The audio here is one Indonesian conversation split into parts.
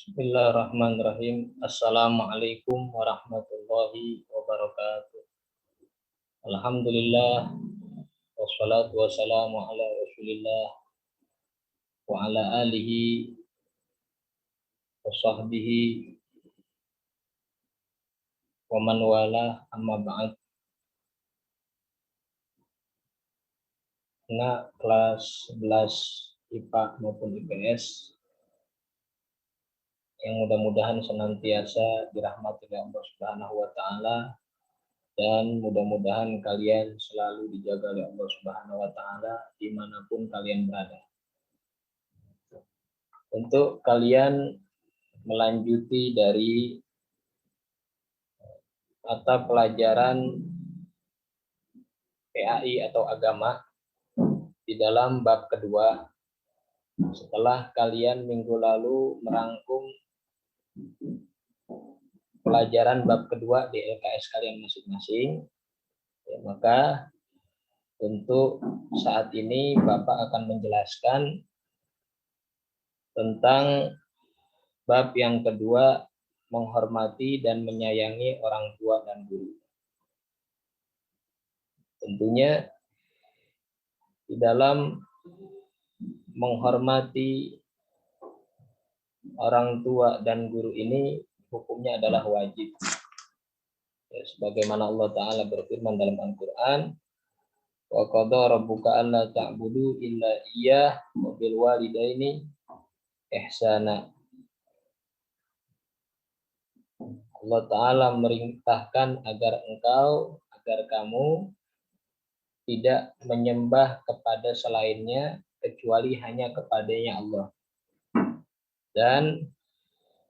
Bismillahirrahmanirrahim. Assalamualaikum warahmatullahi wabarakatuh. Alhamdulillah wassalatu wassalamu ala Rasulillah wa ala alihi wa sahbihi wa man wala amma ba'd. Anak kelas 11 IPA maupun IPS yang mudah-mudahan senantiasa dirahmati oleh Allah Subhanahu wa taala, dan mudah-mudahan kalian selalu dijaga oleh Allah Subhanahu wa taala dimanapun kalian berada. Untuk kalian melanjuti dari mata pelajaran PAI atau agama di dalam bab kedua, setelah kalian minggu lalu merangkum pelajaran bab kedua di LKS kalian masing-masing, ya, maka untuk saat ini Bapak akan menjelaskan tentang bab yang kedua, menghormati dan menyayangi orang tua dan guru. Tentunya di dalam menghormati orang tua dan guru ini hukumnya adalah wajib. Ya, sebagaimana Allah Ta'ala berfirman dalam Al-Quran, wa qadha rabbuka alla ta'budu illa iyyah wa bil walidaini ihsana. Allah Ta'ala merintahkan agar kamu tidak menyembah kepada selainnya kecuali hanya kepadanya Allah. Dan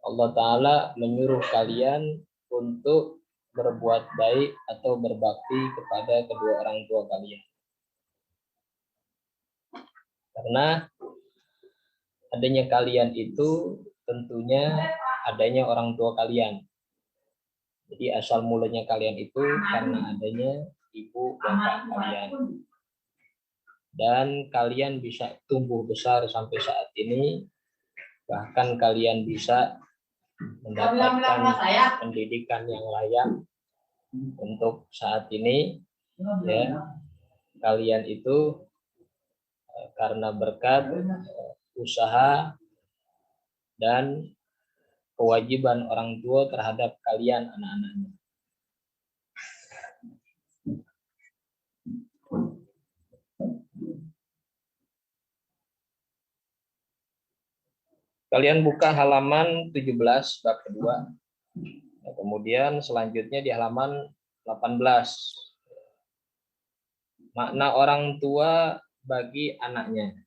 Allah Ta'ala menyuruh kalian untuk berbuat baik atau berbakti kepada kedua orang tua kalian. Karena adanya kalian itu tentunya adanya orang tua kalian. Jadi asal mulanya kalian itu karena adanya ibu bapak kalian. Dan kalian bisa tumbuh besar sampai saat ini. Bahkan kalian bisa mendapatkan pendidikan yang layak untuk saat ini. Ya, kalian itu karena berkat usaha dan kewajiban orang tua terhadap kalian anak-anaknya. Kalian buka halaman 17 bab kedua. Nah, kemudian selanjutnya di halaman 18. Makna orang tua bagi anaknya.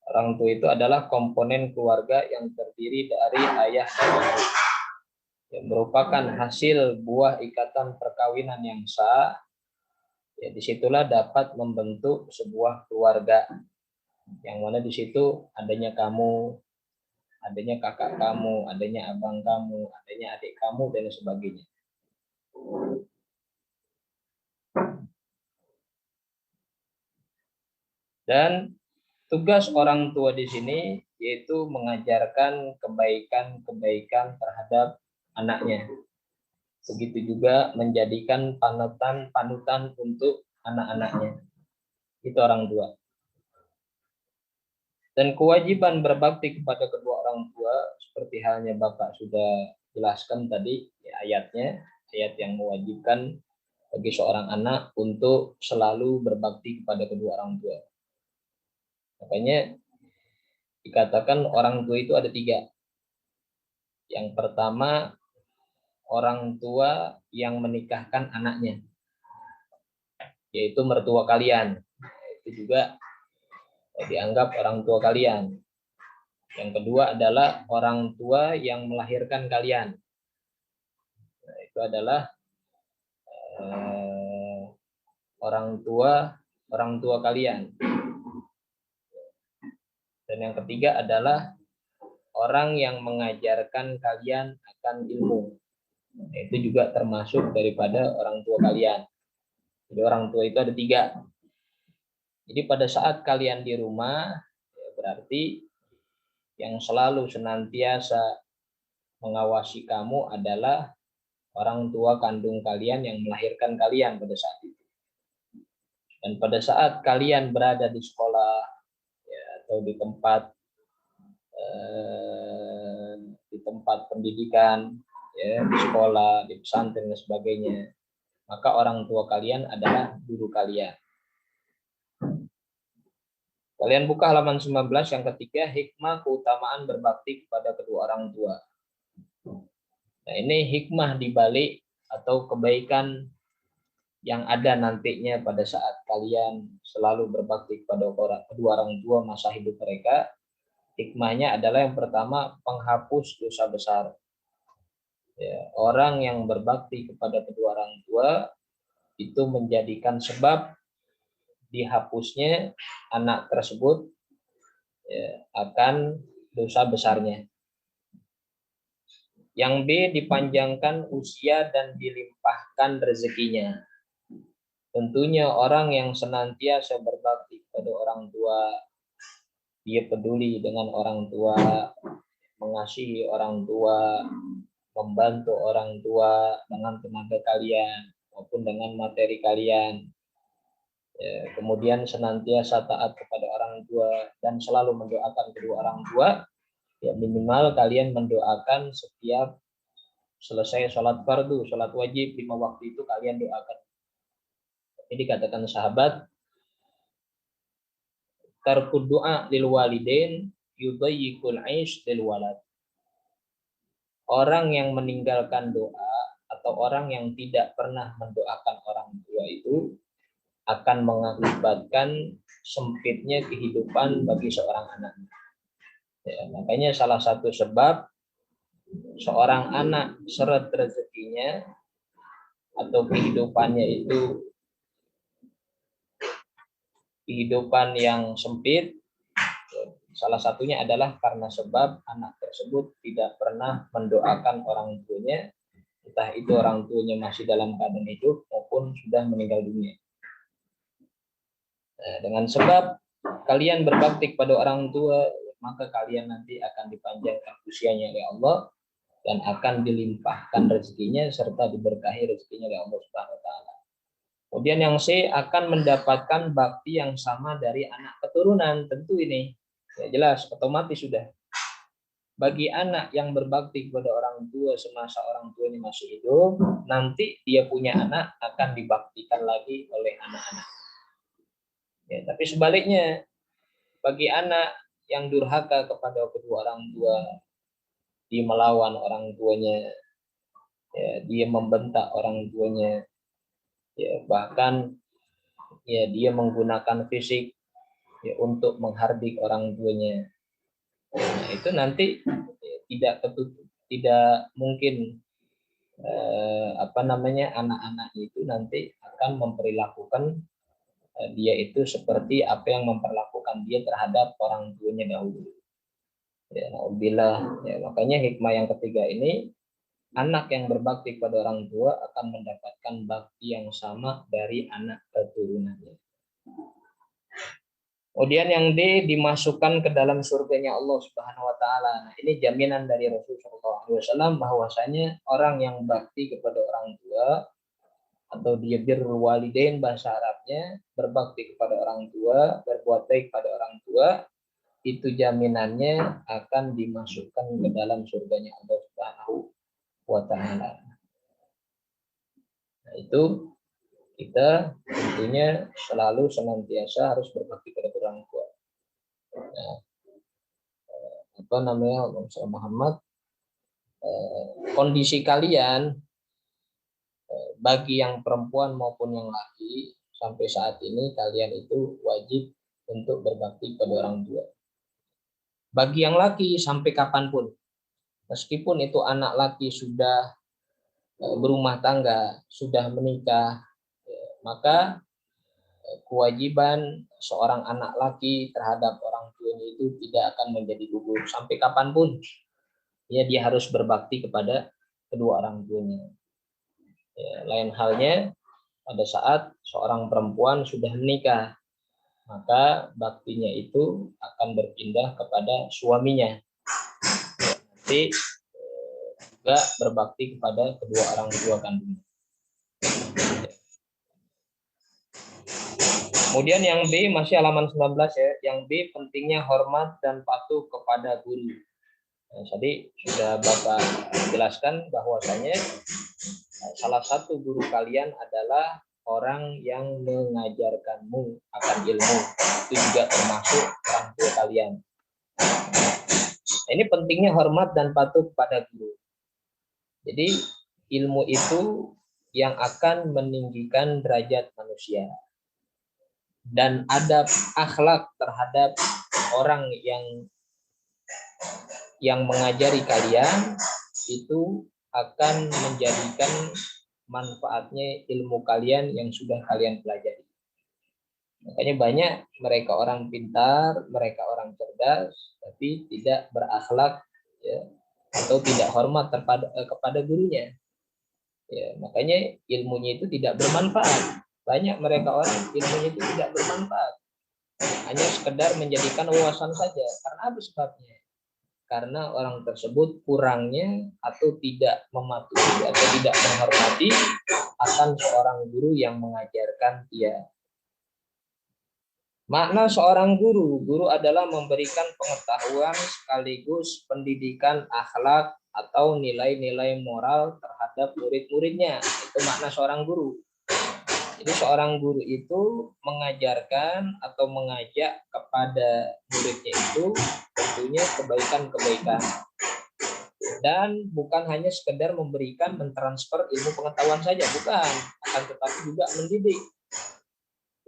Orang tua itu adalah komponen keluarga yang terdiri dari ayah dan ibu, yang merupakan hasil buah ikatan perkawinan yang sah. Ya, disitulah dapat membentuk sebuah keluarga, yang mana di situ adanya kamu, adanya kakak kamu, adanya abang kamu, adanya adik kamu, dan sebagainya. Dan tugas orang tua di sini yaitu mengajarkan kebaikan-kebaikan terhadap anaknya. Begitu juga menjadikan panutan untuk anak-anaknya. Itu orang tua. Dan kewajiban berbakti kepada kedua orang tua seperti halnya Bapak sudah jelaskan tadi ya, ayat yang mewajibkan bagi seorang anak untuk selalu berbakti kepada kedua orang tua. Makanya dikatakan orang tua itu ada 3. Yang pertama, orang tua yang menikahkan anaknya, yaitu mertua kalian. Itu juga dianggap orang tua kalian. Yang kedua adalah orang tua yang melahirkan kalian. Nah, itu adalah orang tua kalian. Dan yang ketiga adalah orang yang mengajarkan kalian akan ilmu. Nah, itu juga termasuk daripada orang tua kalian. Jadi orang tua itu ada 3. Jadi pada saat kalian di rumah, ya berarti yang selalu senantiasa mengawasi kamu adalah orang tua kandung kalian yang melahirkan kalian pada saat itu. Dan pada saat kalian berada di sekolah ya, atau di tempat pendidikan, ya, di sekolah, di pesantren dan sebagainya, maka orang tua kalian adalah guru kalian. Kalian buka halaman 19 yang ketiga, hikmah keutamaan berbakti kepada kedua orang tua. Nah, ini hikmah dibalik atau kebaikan yang ada nantinya pada saat kalian selalu berbakti kepada kedua orang tua masa hidup mereka. Hikmahnya adalah yang pertama, penghapus dosa besar. Ya, orang yang berbakti kepada kedua orang tua itu menjadikan sebab dihapusnya anak tersebut ya, akan dosa besarnya. Yang B, dipanjangkan usia dan dilimpahkan rezekinya. Tentunya orang yang senantiasa berbakti kepada orang tua, dia peduli dengan orang tua, mengasihi orang tua, membantu orang tua dengan tenaga kalian maupun dengan materi kalian. Ya, kemudian senantiasa taat kepada orang tua dan selalu mendoakan kedua orang tua. Ya, minimal kalian mendoakan setiap selesai sholat fardu, sholat wajib 5 waktu itu kalian doakan. Ini dikatakan sahabat, tarkud doa lil walidain yudayyikul aish lil walad. Orang yang meninggalkan doa atau orang yang tidak pernah mendoakan orang tua itu akan mengakibatkan sempitnya kehidupan bagi seorang anak. Ya, makanya salah satu sebab seorang anak seret rezekinya atau kehidupannya itu kehidupan yang sempit, salah satunya adalah karena sebab anak tersebut tidak pernah mendoakan orang tuanya, entah itu orang tuanya masih dalam keadaan hidup maupun sudah meninggal dunia. Nah, dengan sebab kalian berbakti kepada orang tua, maka kalian nanti akan dipanjangkan usianya oleh Allah dan akan dilimpahkan rezekinya serta diberkahi rezekinya oleh Allah Subhanahu wa taala. Kemudian yang C, akan mendapatkan bakti yang sama dari anak keturunan. Tentu ini ya jelas otomatis sudah. Bagi anak yang berbakti kepada orang tua semasa orang tuanya masih hidup, nanti dia punya anak akan dibaktikan lagi oleh anak-anak. Ya, tapi sebaliknya, bagi anak yang durhaka kepada kedua orang tua, dia melawan orang tuanya, ya, dia membentak orang tuanya, ya, bahkan ya dia menggunakan fisik ya, untuk menghardik orang tuanya. Nah, itu nanti ya, tidak mungkin anak-anak itu nanti akan memperlakukan dia itu seperti apa yang memperlakukan dia terhadap orang tuanya dahulu. Ya, alhamdulillah. Ya, makanya hikmah yang ketiga ini, anak yang berbakti kepada orang tua akan mendapatkan bakti yang sama dari anak keturunannya. Kemudian yang D, dimasukkan ke dalam surganya Allah Subhanahu wa taala. Nah, ini jaminan dari Rasulullah SAW bahwasanya orang yang bakti kepada orang tua atau dia birrul walidain bahasa Arabnya, berbakti kepada orang tua, berbuat baik pada orang tua, itu jaminannya akan dimasukkan ke dalam surganya Allah Subhanahu wa taala. Nah, itu kita tentunya selalu senantiasa harus berbakti kepada orang tua. Nah, Muhammad, kondisi kalian bagi yang perempuan maupun yang laki sampai saat ini kalian itu wajib untuk berbakti kepada orang tua. Bagi yang laki sampai kapanpun, meskipun itu anak laki sudah berumah tangga, sudah menikah, maka kewajiban seorang anak laki terhadap orang tuanya itu tidak akan menjadi gugur sampai kapanpun. Ya, dia harus berbakti kepada kedua orang tuanya. Ya, lain halnya pada saat seorang perempuan sudah menikah, maka baktinya itu akan berpindah kepada suaminya. nanti juga berbakti kepada kedua orang tua kandung. Kemudian yang B, masih halaman 19 ya. Yang B, pentingnya hormat dan patuh kepada guru. Nah, tadi sudah Bapak jelaskan bahwasanya salah satu guru kalian adalah orang yang mengajarkanmu akan ilmu. Itu juga termasuk orang tua kalian. Ini pentingnya hormat dan patuh kepada guru. Jadi ilmu itu yang akan meninggikan derajat manusia. Dan adab akhlak terhadap orang yang mengajari kalian itu akan menjadikan manfaatnya ilmu kalian yang sudah kalian pelajari. Makanya banyak mereka orang pintar, mereka orang cerdas, tapi tidak berakhlak ya, atau tidak hormat kepada gurunya. Ya, makanya ilmunya itu tidak bermanfaat. Banyak mereka orang ilmunya itu tidak bermanfaat. Hanya sekedar menjadikan wawasan saja. Karena apa sebabnya? Karena orang tersebut kurangnya atau tidak mematuhi atau tidak menghormati akan seorang guru yang mengajarkan dia. Makna seorang guru adalah memberikan pengetahuan sekaligus pendidikan akhlak atau nilai-nilai moral terhadap murid-muridnya. Itu makna seorang guru. Jadi seorang guru itu mengajarkan atau mengajak kepada muridnya itu tentunya kebaikan-kebaikan. Dan bukan hanya sekedar memberikan mentransfer ilmu pengetahuan saja, bukan, akan tetapi juga mendidik.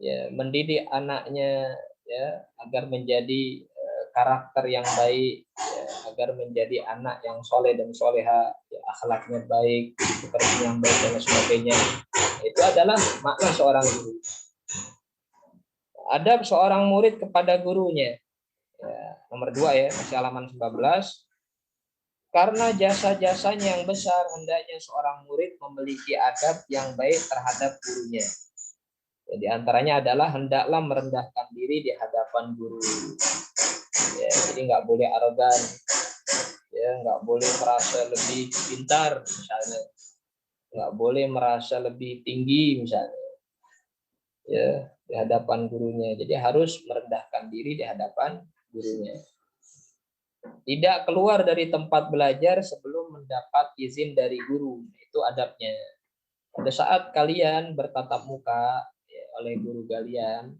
Ya, mendidik anaknya ya agar menjadi karakter yang baik, ya, agar menjadi anak yang soleh dan soleha, ya, akhlaknya baik, pekerjaan yang baik dan sebagainya. Itu adalah makna seorang guru. Adab seorang murid kepada gurunya. Ya, nomor 2 ya, masih halaman 19. Karena jasa-jasanya yang besar, hendaknya seorang murid memiliki adab yang baik terhadap gurunya. Jadi antaranya adalah hendaklah merendahkan diri di hadapan guru. Ya, jadi nggak boleh arogan, ya nggak boleh merasa lebih pintar misalnya, nggak boleh merasa lebih tinggi misalnya. Ya, di hadapan gurunya. Jadi harus merendahkan diri di hadapan gurunya. Tidak keluar dari tempat belajar sebelum mendapat izin dari guru. Itu adabnya. Pada saat kalian bertatap muka ya, oleh guru kalian,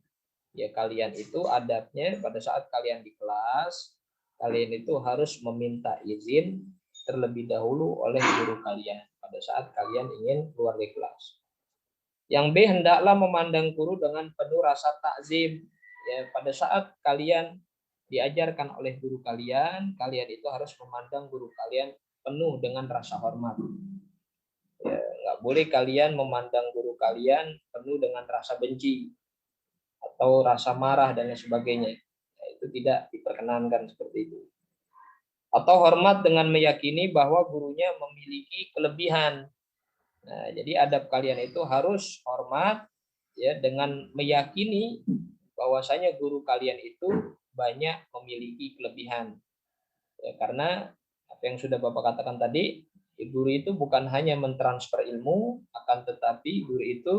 ya kalian itu adabnya pada saat kalian di kelas, kalian itu harus meminta izin terlebih dahulu oleh guru kalian pada saat kalian ingin keluar dari kelas. Yang B, hendaklah memandang guru dengan penuh rasa takzim. Ya, pada saat kalian diajarkan oleh guru kalian, kalian itu harus memandang guru kalian penuh dengan rasa hormat. Ya, nggak boleh kalian memandang guru kalian penuh dengan rasa benci atau rasa marah dan lain sebagainya. Ya, itu tidak diperkenankan seperti itu. Atau hormat dengan meyakini bahwa gurunya memiliki kelebihan. Nah, jadi adab kalian itu harus hormat ya dengan meyakini bahwasanya guru kalian itu banyak memiliki kelebihan. Ya, karena apa yang sudah Bapak katakan tadi, guru itu bukan hanya mentransfer ilmu, akan tetapi guru itu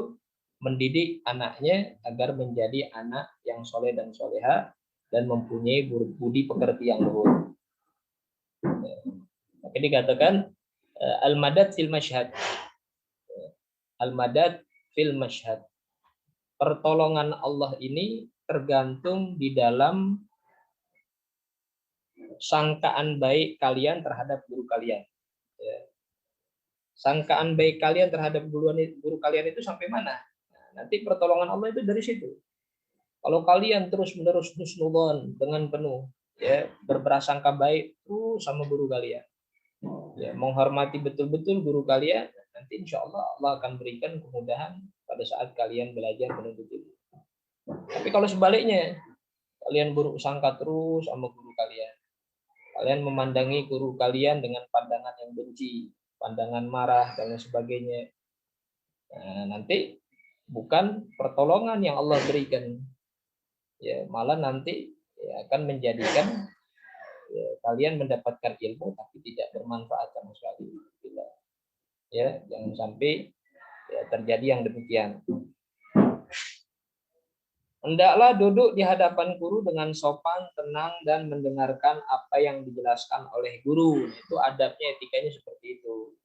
mendidik anaknya agar menjadi anak yang soleh dan soleha dan mempunyai budi pekerti yang luhur. Maka dikatakan al-madad fil masyhad. Al-madad fil masyhad. Pertolongan Allah ini tergantung di dalam sangkaan baik kalian terhadap guru kalian. Ya. Sangkaan baik kalian terhadap guru kalian itu sampai mana? Nah, nanti pertolongan Allah itu dari situ. Kalau kalian terus-menerus husnudzon dengan penuh, ya berprasangka baik tuh sama guru kalian, ya menghormati betul-betul guru kalian, nanti insya Allah akan berikan kemudahan pada saat kalian belajar menuntut ilmu. Tapi kalau sebaliknya, kalian buruk sangka terus sama guru kalian, kalian memandangi guru kalian dengan pandangan yang benci, pandangan marah dan lain sebagainya, nah, nanti bukan pertolongan yang Allah berikan, ya malah nanti ya, akan menjadikan ya, kalian mendapatkan ilmu tapi tidak bermanfaat sama sekali. Ya, jangan sampai ya, terjadi yang demikian. Hendaklah duduk di hadapan guru dengan sopan, tenang, dan mendengarkan apa yang dijelaskan oleh guru. Itu adabnya, etikanya seperti itu.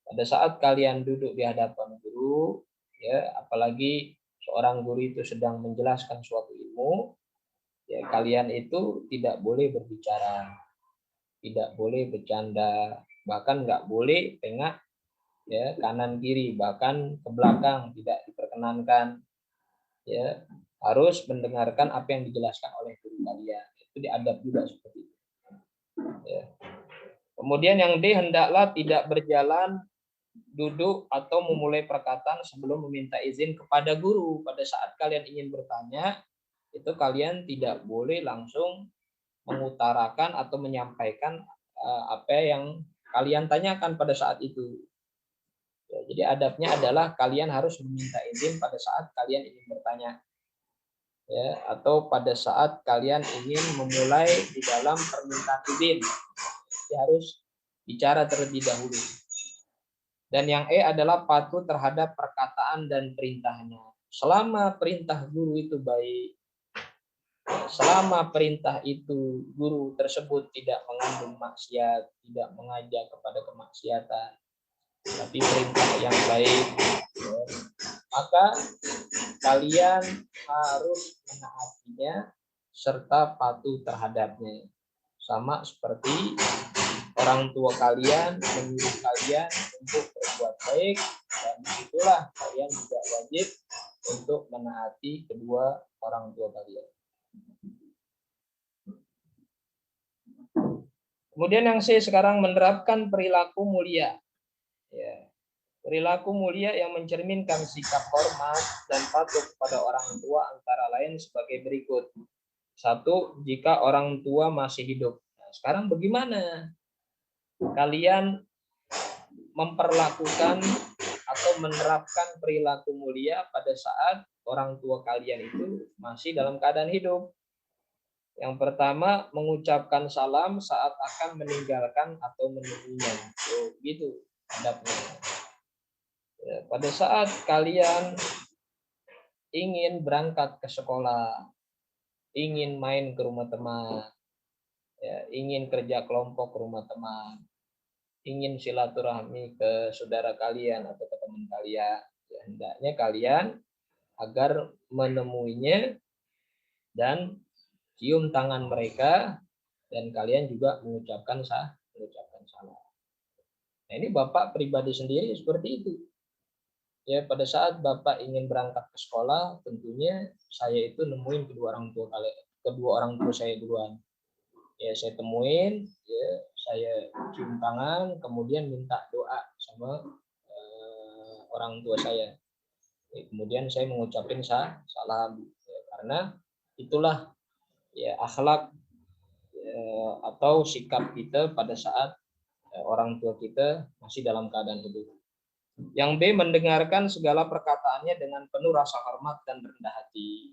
Pada saat kalian duduk di hadapan guru, ya, apalagi seorang guru itu sedang menjelaskan suatu ilmu, ya, kalian itu tidak boleh berbicara, tidak boleh bercanda, bahkan nggak boleh tengah ya kanan kiri, bahkan ke belakang tidak diperkenankan. Ya, harus mendengarkan apa yang dijelaskan oleh guru kalian. Itu diadab juga seperti itu. Ya. Kemudian yang D, hendaklah tidak berjalan, duduk, atau memulai perkataan sebelum meminta izin kepada guru. Pada saat kalian ingin bertanya, itu kalian tidak boleh langsung mengutarakan atau menyampaikan apa yang kalian tanyakan pada saat itu. Ya, jadi adabnya adalah kalian harus meminta izin pada saat kalian ingin bertanya. Ya, atau pada saat kalian ingin memulai di dalam permintaan izin, ya harus bicara terlebih dahulu. Dan yang E adalah patuh terhadap perkataan dan perintahnya. Selama perintah guru itu baik, selama perintah itu guru tersebut tidak mengandung maksiat, tidak mengajak kepada kemaksiatan, tapi perintah yang baik, ya, maka kalian harus menaatinya serta patuh terhadapnya. Sama seperti orang tua kalian menyuruh kalian untuk berbuat baik, dan itulah kalian juga wajib untuk menaati kedua orang tua kalian. Kemudian yang C sekarang, menerapkan perilaku mulia. Ya. Perilaku mulia yang mencerminkan sikap hormat dan patuh kepada orang tua antara lain sebagai berikut. 1, jika orang tua masih hidup. Nah, sekarang bagaimana kalian memperlakukan atau menerapkan perilaku mulia pada saat orang tua kalian itu masih dalam keadaan hidup? Yang pertama, mengucapkan salam saat akan meninggalkan atau menemuinya. Gitu adabnya. Ya, pada saat kalian ingin berangkat ke sekolah, ingin main ke rumah teman, ya, ingin kerja kelompok ke rumah teman, ingin silaturahmi ke saudara kalian atau ke teman kalian, ya, hendaknya kalian agar menemuinya dan cium tangan mereka, dan kalian juga mengucapkan salam. Nah, ini Bapak pribadi sendiri seperti itu. Ya, pada saat Bapak ingin berangkat ke sekolah, tentunya saya itu nemuin kedua orang tua saya duluan. Ya, saya temuin, ya, saya cium tangan, kemudian minta doa sama orang tua saya. Ya, kemudian saya mengucapkan salam, ya, karena itulah ya akhlak atau sikap kita pada saat orang tua kita masih dalam keadaan hidup. Yang B, mendengarkan segala perkataannya dengan penuh rasa hormat dan rendah hati.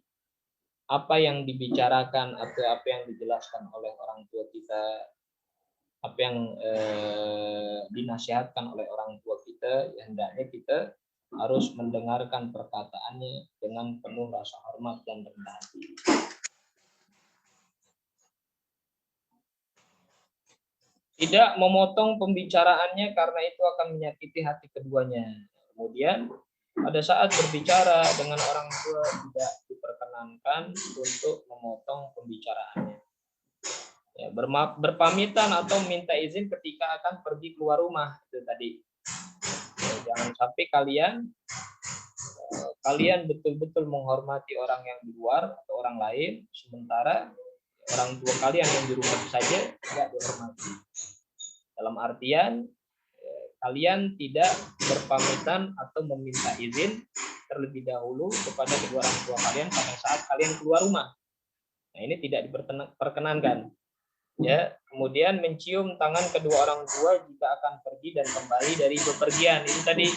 Apa yang dibicarakan atau apa yang dijelaskan oleh orang tua kita, apa yang dinasihatkan oleh orang tua kita, ya hendaknya kita harus mendengarkan perkataannya dengan penuh rasa hormat dan rendah hati. Tidak memotong pembicaraannya karena itu akan menyakiti hati keduanya. Kemudian pada saat berbicara dengan orang tua tidak diperkenankan untuk memotong pembicaraannya. Ya, berpamitan atau minta izin ketika akan pergi keluar rumah, itu tadi. Ya, jangan sampai kalian betul-betul menghormati orang yang di luar atau orang lain, sementara orang tua kalian yang di rumah saja tidak dihormati. Dalam artian kalian tidak berpamitan atau meminta izin terlebih dahulu kepada kedua orang tua kalian pada saat kalian keluar rumah. Nah, ini tidak diperkenankan. Ya, kemudian mencium tangan kedua orang tua jika akan pergi dan kembali dari bepergian. Itu tadi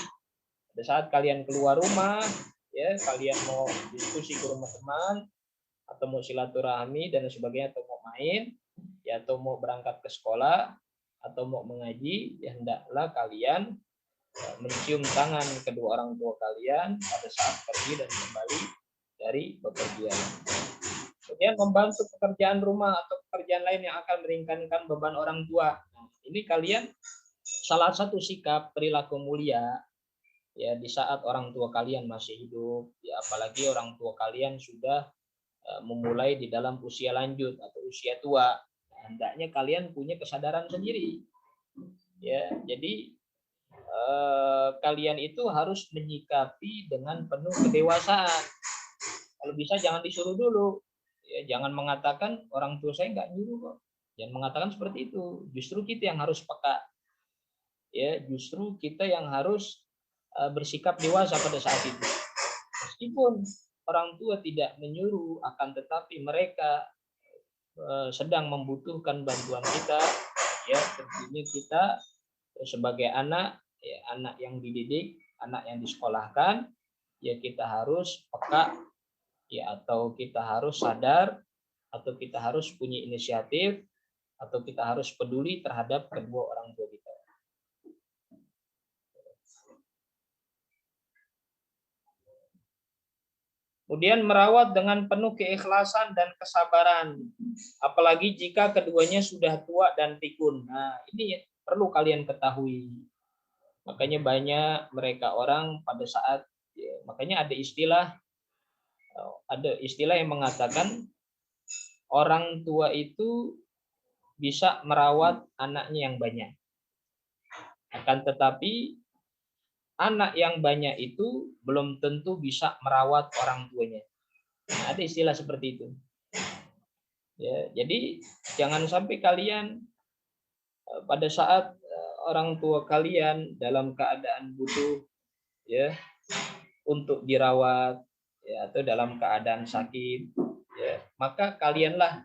pada saat kalian keluar rumah, ya, kalian mau diskusi ke rumah teman atau mau silaturahmi dan sebagainya atau mau main, ya, atau mau berangkat ke sekolah atau mau mengaji, ya hendaklah kalian mencium tangan kedua orang tua kalian pada saat pergi dan kembali dari bepergian. Kemudian membantu pekerjaan rumah atau pekerjaan lain yang akan meringankan beban orang tua. Nah, ini kalian salah satu sikap perilaku mulia ya di saat orang tua kalian masih hidup, ya apalagi orang tua kalian sudah memulai di dalam usia lanjut atau usia tua. Hendaknya kalian punya kesadaran sendiri. Ya, jadi kalian itu harus menyikapi dengan penuh kedewasaan. Kalau bisa jangan disuruh dulu. Ya, jangan mengatakan orang tua saya nggak nyuruh kok. Jangan mengatakan seperti itu. Justru kita yang harus peka. Ya, justru kita yang harus bersikap dewasa pada saat itu. Meskipun orang tua tidak menyuruh, akan tetapi mereka sedang membutuhkan bantuan kita, ya tentunya kita sebagai anak, ya anak yang dididik, anak yang disekolahkan, ya kita harus peka, ya atau kita harus sadar, atau kita harus punya inisiatif, atau kita harus peduli terhadap kedua orang tua kita. Kemudian merawat dengan penuh keikhlasan dan kesabaran, apalagi jika keduanya sudah tua dan pikun. Nah, ini perlu kalian ketahui. Makanya banyak mereka orang pada saat, ya, makanya ada istilah yang mengatakan orang tua itu bisa merawat anaknya yang banyak. Akan tetapi anak yang banyak itu belum tentu bisa merawat orang tuanya. Nah, ada istilah seperti itu. Ya, jadi jangan sampai kalian pada saat orang tua kalian dalam keadaan butuh, ya, untuk dirawat, ya, atau dalam keadaan sakit, ya, maka kalianlah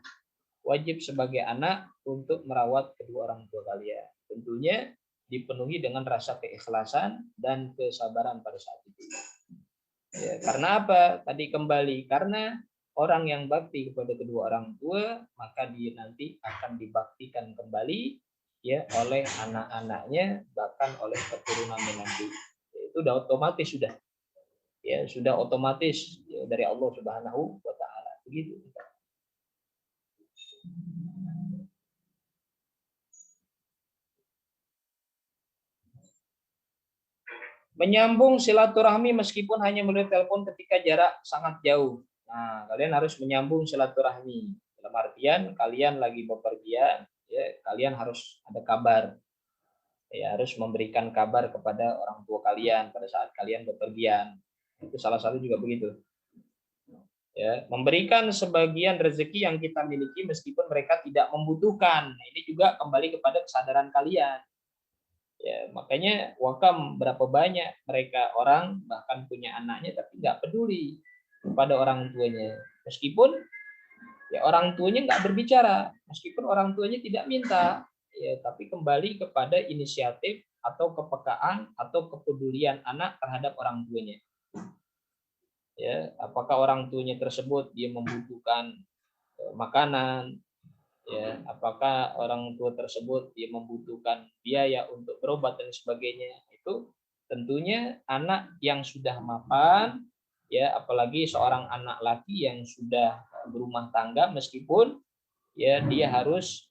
wajib sebagai anak untuk merawat kedua orang tua kalian. Tentunya dipenuhi dengan rasa keikhlasan dan kesabaran pada saat itu. Ya, karena apa? Tadi kembali karena orang yang bakti kepada kedua orang tua, maka dia nanti akan dibaktikan kembali ya oleh anak-anaknya, bahkan oleh keturunannya nanti. Itu udah otomatis sudah. Ya, sudah otomatis ya, dari Allah Subhanahu wa taala. Begitu. Menyambung silaturahmi meskipun hanya melalui telepon ketika jarak sangat jauh. Nah, kalian harus menyambung silaturahmi. Dalam artian kalian lagi bepergian, ya, kalian harus ada kabar. Ya, harus memberikan kabar kepada orang tua kalian pada saat kalian bepergian. Itu salah satu juga begitu. Ya, memberikan sebagian rezeki yang kita miliki meskipun mereka tidak membutuhkan. Nah, ini juga kembali kepada kesadaran kalian. Ya, makanya wakam berapa banyak mereka orang bahkan punya anaknya tapi nggak peduli kepada orang tuanya. Meskipun ya orang tuanya nggak berbicara, meskipun orang tuanya tidak minta, ya tapi kembali kepada inisiatif atau kepekaan atau kepedulian anak terhadap orang tuanya. Ya, apakah orang tuanya tersebut dia membutuhkan makanan, ya apakah orang tua tersebut dia membutuhkan biaya untuk berobat dan sebagainya, itu tentunya anak yang sudah mapan, ya apalagi seorang anak laki yang sudah berumah tangga, meskipun ya dia harus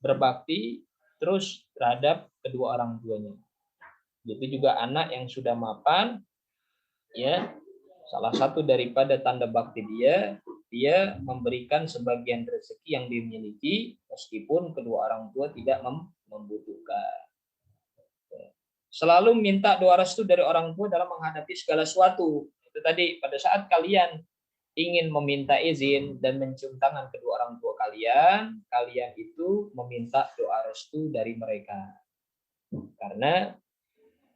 berbakti terus terhadap kedua orang tuanya. Begitu juga anak yang sudah mapan, ya salah satu daripada tanda bakti dia memberikan sebagian rezeki yang dimiliki meskipun kedua orang tua tidak membutuhkan. Selalu minta doa restu dari orang tua dalam menghadapi segala sesuatu. Itu tadi pada saat kalian ingin meminta izin dan mencium tangan kedua orang tua kalian, kalian itu meminta doa restu dari mereka. Karena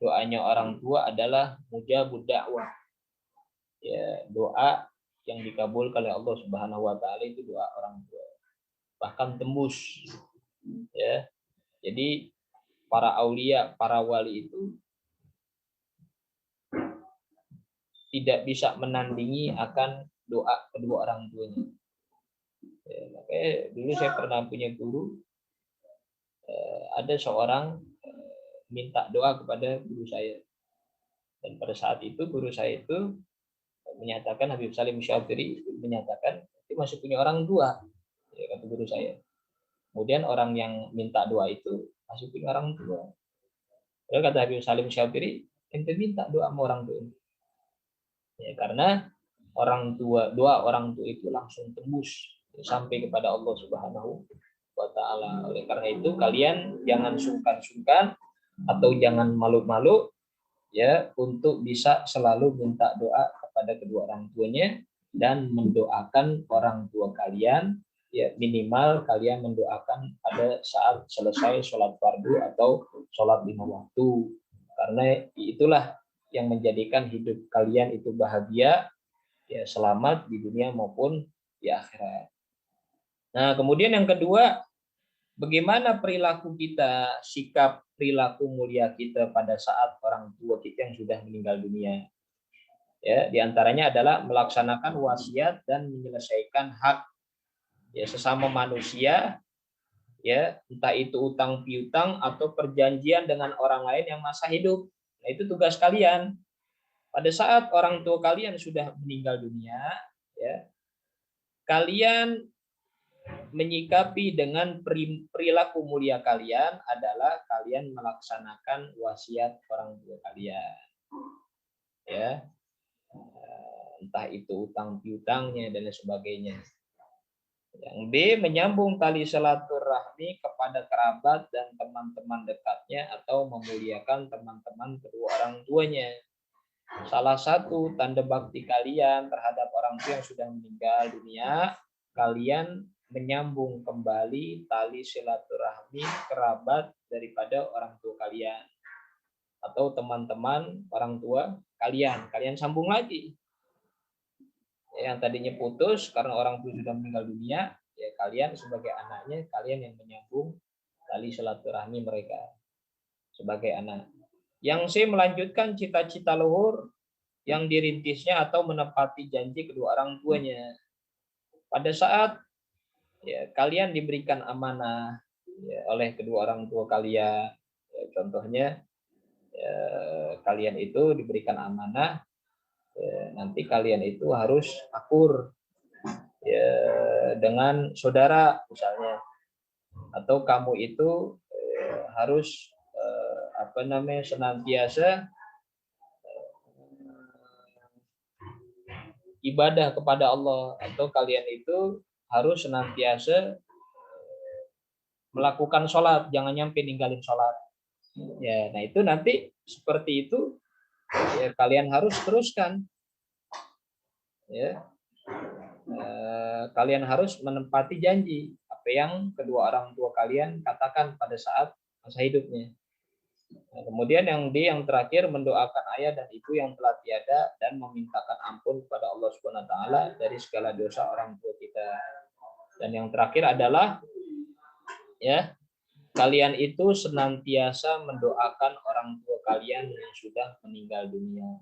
doanya orang tua adalah mujabud da'wah. Ya, doa yang dikabulkan oleh Allah Subhanahu wa taala itu doa orang tua. Bahkan tembus. Ya. Jadi para aulia, para wali itu tidak bisa menandingi akan doa kedua orang tuanya. Ya, makanya dulu saya pernah punya guru, ada seorang minta doa kepada guru saya, dan pada saat itu guru saya itu menyatakan, Habib Salim Syafiri menyatakan itu masih punya orang tua, ya, kata guru saya. Kemudian orang yang minta doa itu masih punya orang tua. Lalu kata Habib Salim Syafiri, ente minta doa sama orang tua ini. Ya, karena orang tua, doa orang tua itu langsung tembus sampai kepada Allah Subhanahu wa taala. Oleh karena itu kalian jangan sungkan-sungkan atau jangan malu-malu ya untuk bisa selalu minta doa kepada kedua orang tuanya dan mendoakan orang tua kalian, ya minimal kalian mendoakan pada saat selesai sholat fardu atau sholat 5 waktu, karena itulah yang menjadikan hidup kalian itu bahagia, ya selamat di dunia maupun di akhirat. Nah, kemudian yang kedua, bagaimana perilaku kita, sikap perilaku mulia kita pada saat orang tua kita yang sudah meninggal dunia. Ya, diantaranya adalah melaksanakan wasiat dan menyelesaikan hak ya sesama manusia, ya entah itu utang piutang atau perjanjian dengan orang lain yang masih hidup. Nah, itu tugas kalian. Pada saat orang tua kalian sudah meninggal dunia, ya kalian menyikapi dengan perilaku mulia kalian adalah kalian melaksanakan wasiat orang tua kalian, ya entah itu utang piutangnya dan sebagainya. Yang B, menyambung tali silaturahmi kepada kerabat dan teman-teman dekatnya atau memuliakan teman-teman kedua orang tuanya. Salah satu tanda bakti kalian terhadap orang tua yang sudah meninggal dunia, kalian menyambung kembali tali silaturahmi kerabat daripada orang tua kalian atau teman-teman orang tua kalian. Kalian sambung lagi. Yang tadinya putus karena orang tua sudah meninggal dunia, ya kalian sebagai anaknya, kalian yang menyambung tali silaturahmi mereka sebagai anak. Yang C, melanjutkan cita-cita luhur yang dirintisnya atau menepati janji kedua orang tuanya. Pada saat ya, kalian diberikan amanah ya, oleh kedua orang tua kalian, ya, contohnya ya, kalian itu diberikan amanah, ya, nanti kalian itu harus akur ya, dengan saudara misalnya, atau kamu itu harus senantiasa ibadah kepada Allah, atau kalian itu harus senantiasa melakukan sholat, jangan nyampe ninggalin sholat. Ya, nah itu nanti seperti itu ya, kalian harus teruskan. Ya, kalian harus menepati janji apa yang kedua orang tua kalian katakan pada saat masa hidupnya. Nah, kemudian yang D, yang terakhir, mendoakan ayah dan ibu yang telah tiada dan memintakan ampun kepada Allah Subhanahu wa taala dari segala dosa orang tua kita. Dan yang terakhir adalah ya, kalian itu senantiasa mendoakan orang tua kalian yang sudah meninggal dunia.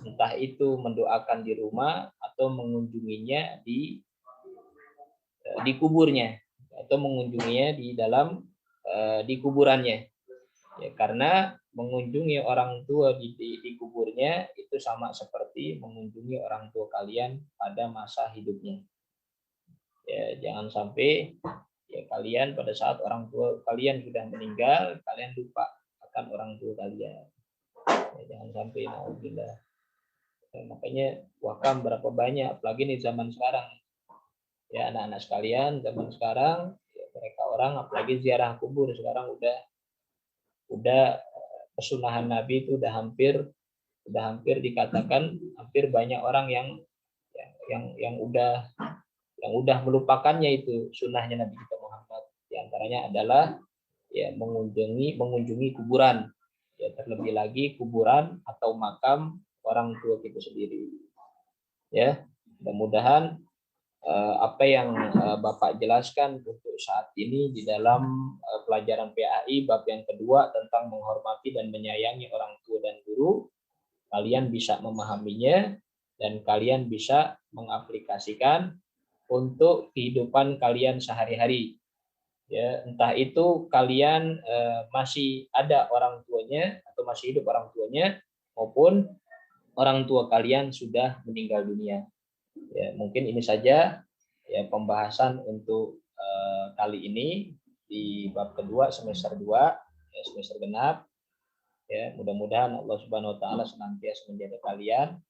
Entah itu mendoakan di rumah atau mengunjunginya di kuburnya atau mengunjunginya di dalam di kuburannya. Ya, karena mengunjungi orang tua di kuburnya itu sama seperti mengunjungi orang tua kalian pada masa hidupnya. Ya, jangan sampai ya kalian pada saat orang tua kalian sudah meninggal, kalian lupa akan orang tua kalian. Ya, jangan sampai, alhamdulillah. Ya, makanya wakam berapa banyak, apalagi di zaman sekarang. Ya, anak-anak sekalian, zaman sekarang ya, mereka orang apalagi ziarah kubur sekarang udah kesunahan Nabi itu udah hampir dikatakan hampir banyak orang yang udah melupakannya itu sunnahnya Nabi kita Muhammad. Di antaranya adalah ya mengunjungi kuburan, ya terlebih lagi kuburan atau makam orang tua kita sendiri. Ya, mudah-mudahan apa yang Bapak jelaskan untuk saat ini di dalam pelajaran PAI bab yang kedua tentang menghormati dan menyayangi orang tua dan guru, kalian bisa memahaminya dan kalian bisa mengaplikasikan untuk kehidupan kalian sehari-hari. Ya, entah itu kalian masih ada orang tuanya atau masih hidup orang tuanya, maupun orang tua kalian sudah meninggal dunia. Ya, mungkin ini saja ya pembahasan untuk kali ini di bab kedua semester 2, ya, semester genap. Ya, mudah-mudahan Allah Subhanahu wa taala senantiasa menjaga kalian.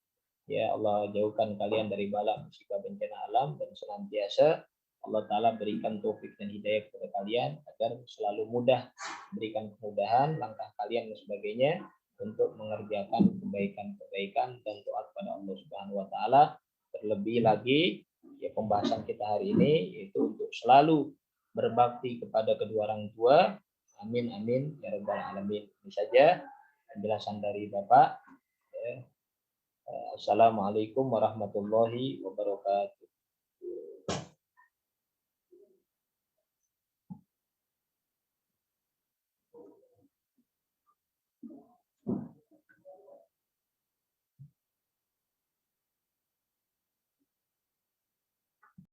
Ya, Allah jauhkan kalian dari bala musibah bencana alam, dan senantiasa Allah taala berikan taufik dan hidayah kepada kalian agar selalu mudah, berikan kemudahan langkah kalian dan sebagainya untuk mengerjakan kebaikan-kebaikan dan taat pada Allah Subhanahu wa taala. Terlebih lagi ya pembahasan kita hari ini yaitu untuk selalu berbakti kepada kedua orang tua. Amin amin ya rabbal alamin. Ini saja penjelasan dari Bapak. Ya. Assalamualaikum warahmatullahi wabarakatuh.